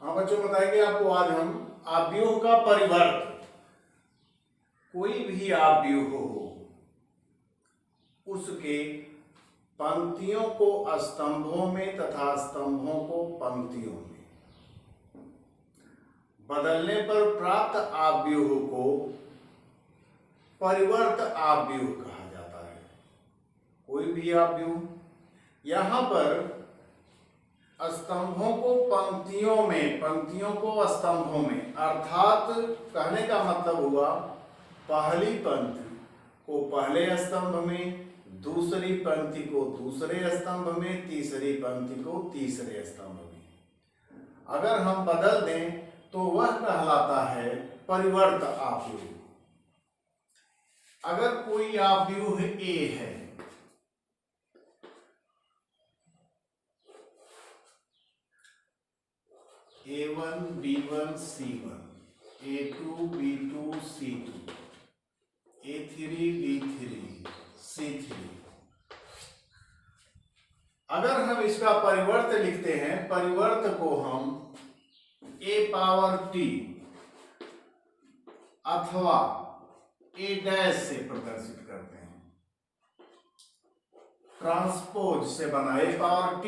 हाँ बच्चों, बताएंगे आपको आज हम आव्यूह का परिवर्त। कोई भी आव्यूह हो उसके पंक्तियों को स्तंभों में तथा स्तंभों को पंक्तियों में बदलने पर प्राप्त आव्यूह को परिवर्त आव्यूह कहा जाता है। कोई भी आव्यूह, यहाँ पर स्तंभों को पंक्तियों में, पंक्तियों को स्तंभों में, अर्थात कहने का मतलब हुआ पहली पंक्ति को पहले स्तंभ में, दूसरी पंक्ति को दूसरे स्तंभ में, तीसरी पंक्ति को तीसरे स्तंभ में। अगर हम बदल दें तो वह कहलाता है परिवर्त आव्यूह। अगर कोई आव्यूह ए है, A1 B1 C1, A2 B2 C2, A3 B3 C3। अगर हम इसका परिवर्त लिखते हैं, परिवर्त को हम A पावर T अथवा A डैश से प्रदर्शित करते हैं। ट्रांसपोज से बना A पावर T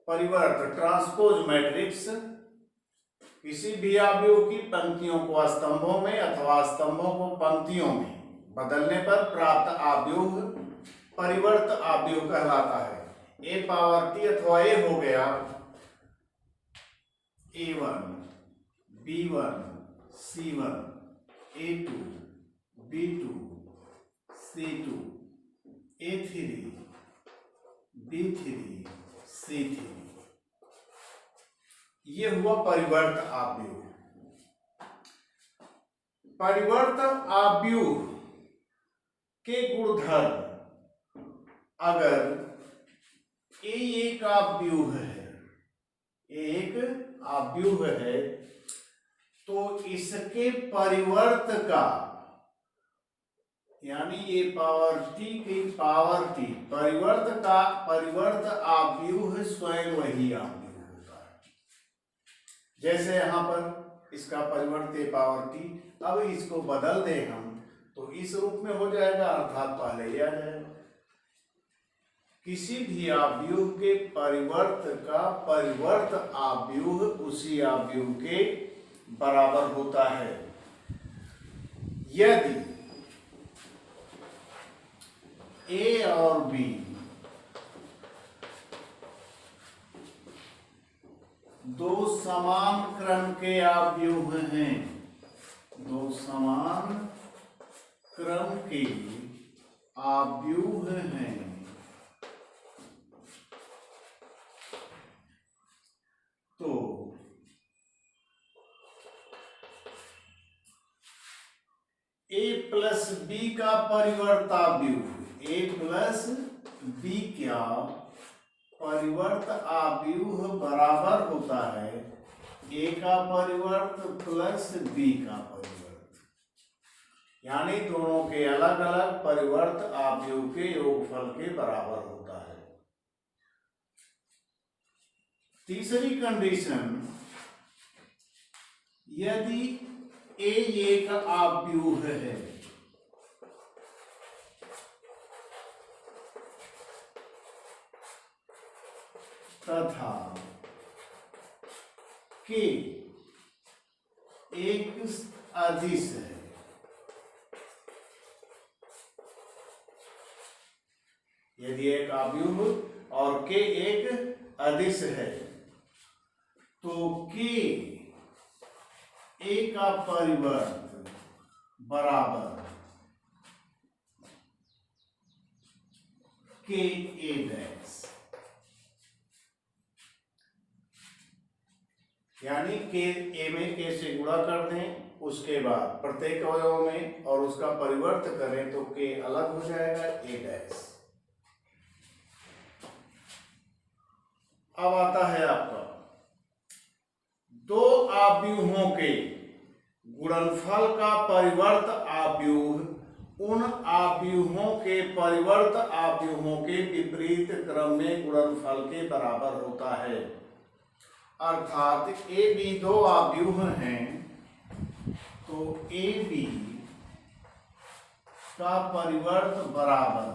परिवर्त, ट्रांसपोज मैट्रिक्स किसी भी आव्यूह की पंक्तियों को स्तंभों में अथवा स्तंभों को पंक्तियों में बदलने पर प्राप्त आव्यूह परिवर्त आव्यूह कहलाता है। A पावर T अथवा A हो गया A1 B1 C1 A2 B2 C2 A3 B3 C3। ये हुआ परिवर्त आव्यूह। परिवर्त आव्यूह के गुणधर्म, अगर ए एक आव्यूह है, एक आव्यूह है तो इसके परिवर्त का, यानी ए पावर टी की पावर टी परिवर्त का, परिवर्त आव्यूह स्वयं वही आव्यूह होता है। जैसे यहां पर इसका परिवर्त ए पावर टी, अब इसको बदल दें हम तो इस रूप में हो जाएगा, अर्थात पहले ही आ जाएगा। किसी भी आव्यूह के परिवर्त का परिवर्त आव्यूह उसी आव्यूह के बराबर होता है। यदि ए और बी दो समान क्रम के आव्यूह हैं, दो समान क्रम के आव्यूह हैं, तो ए प्लस बी का परिवर्त आव्यूह, ए प्लस बी क्या परिवर्त आव्यूह बराबर होता है ए का परिवर्त प्लस बी का परिवर्त, यानी दोनों के अलग अलग परिवर्त आव्यूह के योगफल के बराबर होता है। तीसरी कंडीशन, यदि ए एक आव्यूह है तथा के एक अदिश है, यदि एक आव्यूह और के एक अदिश है तो के ए का परिवर्त बराबर के ए डैश, यानी के ए में के से गुणा कर दें, उसके बाद प्रत्येक अवयव में और उसका परिवर्त करें तो के अलग हो जाएगा ए डैश। अब आता है आपका दो आव्यूहों के गुणनफल का परिवर्त आव्यूह उन आव्यूहों के परिवर्त आव्यूहों के विपरीत क्रम में गुणनफल के बराबर होता है। अर्थात ए बी दो आव्यूह हैं, तो ए बी का परिवर्त बराबर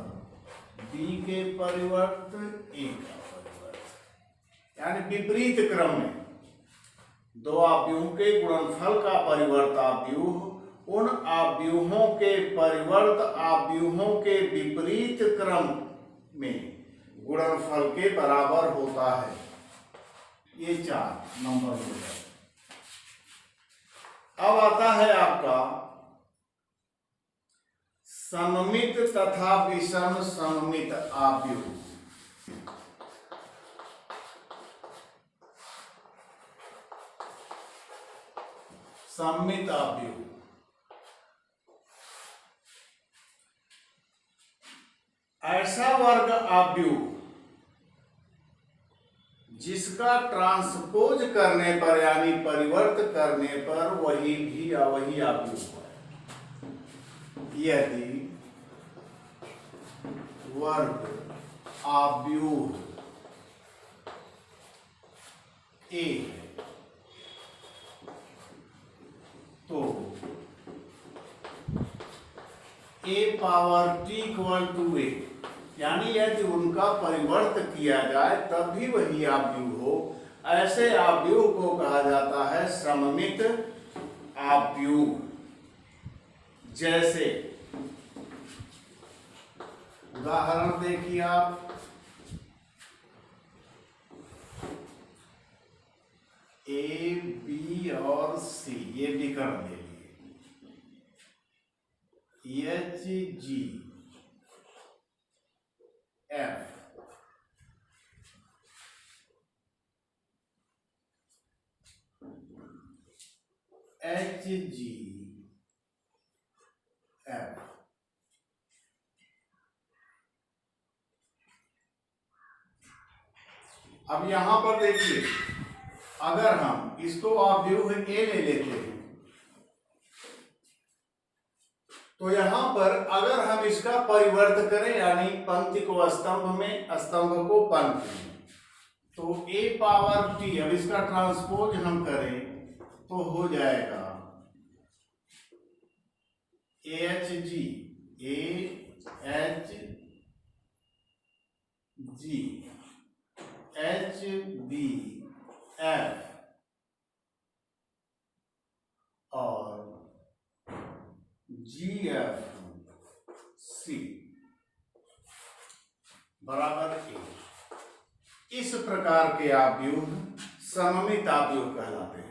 बी के परिवर्त ए का परिवर्त, यानी विपरीत क्रम में दो आव्यूह के गुणनफल का परिवर्त आव्यूह उन आव्यूहों के परिवर्त आव्यूहों के विपरीत क्रम में गुणनफल के बराबर होता है। ये 4 नंबर हो गए। अब आता है आपका सममित तथा विषम सममित आव्यूह। सममित आव्यूह ऐसा वर्ग आव्यूह जिसका ट्रांसपोज करने पर यानी परिवर्त करने पर वही भी वही आव्यूह है। यदि वर्ग आव्यूह ए तो ए पावर टी इक्वल टू ए, यानी यदि उनका परिवर्त किया जाए तब भी वही आव्यूह हो, ऐसे आव्यूह को कहा जाता है सममित आव्यूह। जैसे उदाहरण देखिए आप, ए बी और सी ये विकर्ण ले लिए, H G F H G F. अब यहां पर देखिए, अगर हम इसको आव्यूह ए ले लेते हैं तो यहां पर अगर हम इसका परिवर्त करें यानी पंक्ति को स्तंभ में, स्तंभ को पंक्ति में, तो ए पावर टी, अब इसका ट्रांसपोज हम करें तो हो जाएगा H G H G H B F और जी एफ सी बराबर ए। इस प्रकार के आव्यूह सममित आव्यूह कहलाते हैं।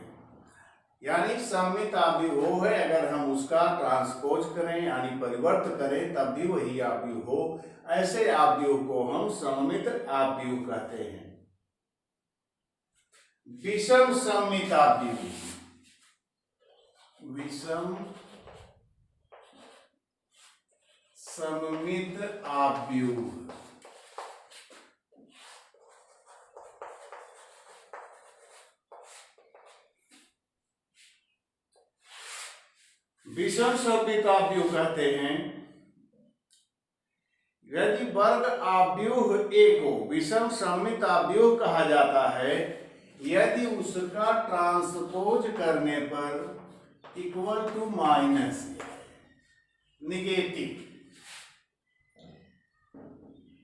यानी सममित आव्यूह वो है अगर हम उसका ट्रांसपोज करें यानी परिवर्त करें तब भी वही आव्यूह हो, ऐसे आव्यूह को हम सममित आव्यूह कहते हैं। विषम सममित आव्यूह, विषम सममित आव्यूह विषम सममित आव्यूह कहते हैं यदि वर्ग आव्यूह ए को विषम सममित आव्यूह कहा जाता है यदि उसका ट्रांसपोज करने पर इक्वल टू माइनस निगेटिव,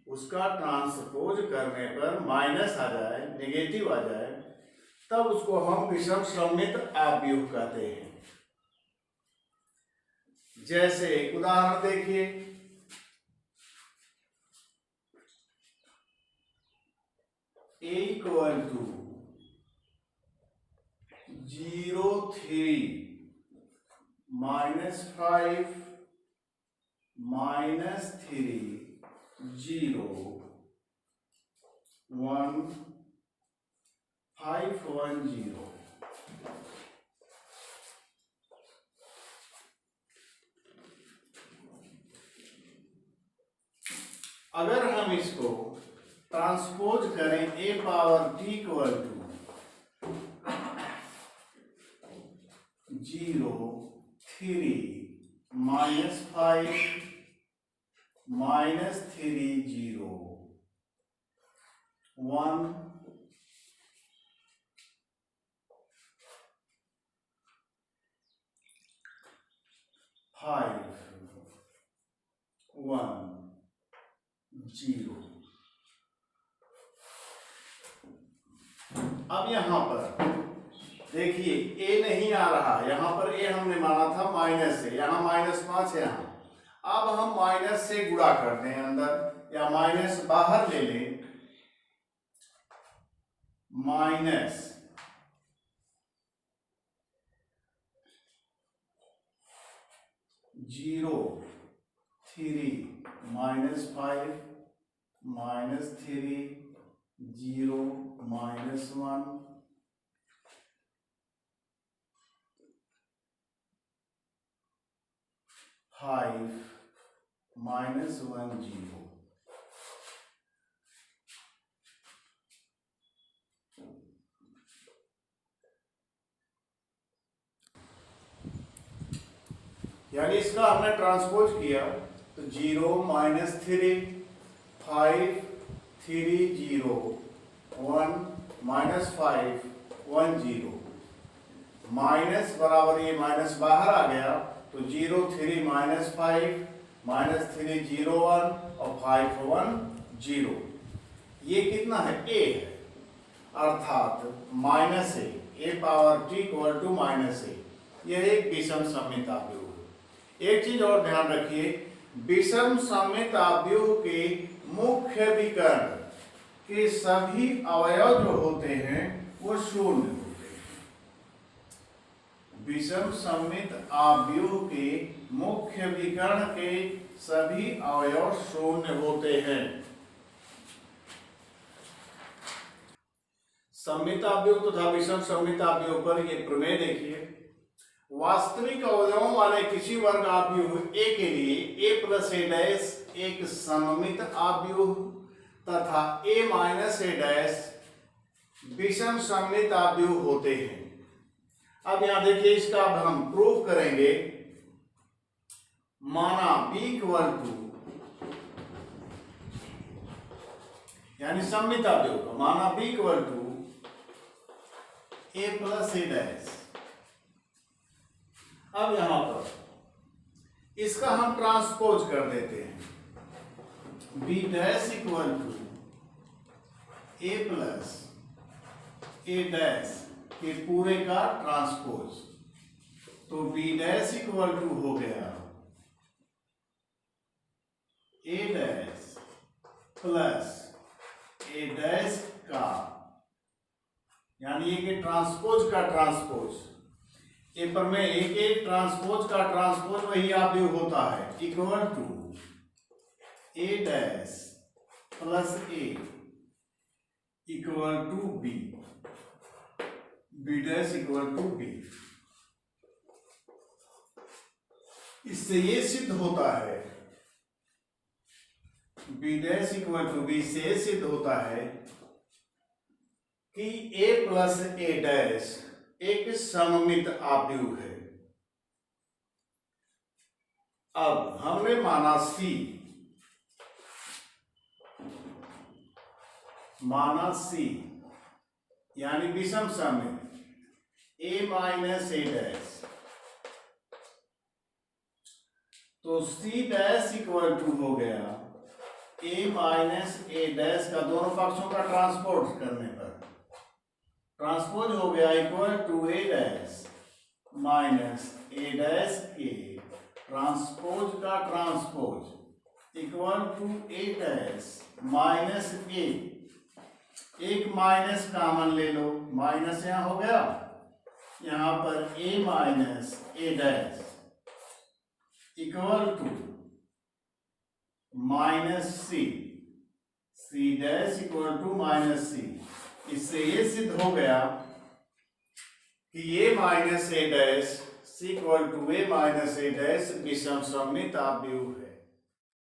उसका ट्रांसपोज करने पर माइनस आ जाए, नेगेटिव आ जाए, तब उसको हम विषम सममित आव्यूह कहते हैं। जैसे एक उदाहरण देखिए, ए इक्वल टू 0 3 -5 -3 0 1 5 1 0। अगर हम इसको ट्रांसपोज करें ए पावर टी इक्वल टू 0 3 -5 -3 0 1 0। अब यहां पर देखिए a नहीं आ रहा, यहां पर a हमने माना था माइनस से, यहां -5 है यहां। अब हम माइनस से गुणा करते हैं अंदर, या माइनस बाहर ले लें, माइनस -0 3 -5 -3 0 -1 5 -1 0। यानी इसका हमने ट्रांसपोज किया तो 0 -3 5 3 0 1 -5 1 0। माइनस बराबर ये माइनस बाहर आ गया तो 0 3 -5 -3 0 1 और 5 1 0। ये कितना है? a है, अर्थात -a power t equal to -a। यह एक विषम सममित आव्यूह है। एक चीज और ध्यान रखिए, विषम सममित आव्यूह के मुख्य विकर्ण के सभी अवयव जो होते हैं वो शून्य होते हैं। विषम सममित आव्यूह के मुख्य विकर्ण के सभी अवयव शून्य होते हैं। सममित आव्यूह तथा विषम सममित आव्यूह पर ये प्रमेय देखिए। वास्तविक अवयवों वाले किसी वर्ग आव्यूह a के लिए a प्लस a डैश एक सममित आव्यूह तथा a माइनस a डैश विषम सममित आव्यूह होते हैं। अब यहां देखिए, इसका अब हम प्रूफ करेंगे। माना b इक्वल टू, यानी सममित आव्यूह का माना b equal to a plus a dash. अब यहां पर इसका हम ट्रांसपोज कर देते हैं, b dash equal to a plus a dash के पूरे का ट्रांसपोज। तो b डैश इक्वल टू हो गया a dash plus a dash का, यानी एक ट्रांसपोज का ट्रांसपोज। ए पर में एक ट्रांसपोज का ट्रांसपोज वही आव्यूह होता है, equal to a dash plus a equal to b, b dash equal to b। इससे ये सिद्ध होता है, b dash equal to b से सिद्ध होता है कि a प्लस a डैश एक सममित आव्यूह है। अब हमने माना C यानी विषम सममित a माइनस a डैश, तो C डैश इक्वल टू हो गया a माइनस a डैश का दोनों पक्षों का ट्रांसपोज करने पर ट्रांसपोज हो गया equal to a dash minus a dash के ट्रांसपोज का transpose equal to a dash minus a। एक माइनस कॉमन ले लो, माइनस यहां हो गया, यहां पर a minus a dash equal to minus c dash equal to minus c। इससे ये सिद्ध हो गया कि a minus a dash equal to a minus a dash विषम सममित आव्यूह है।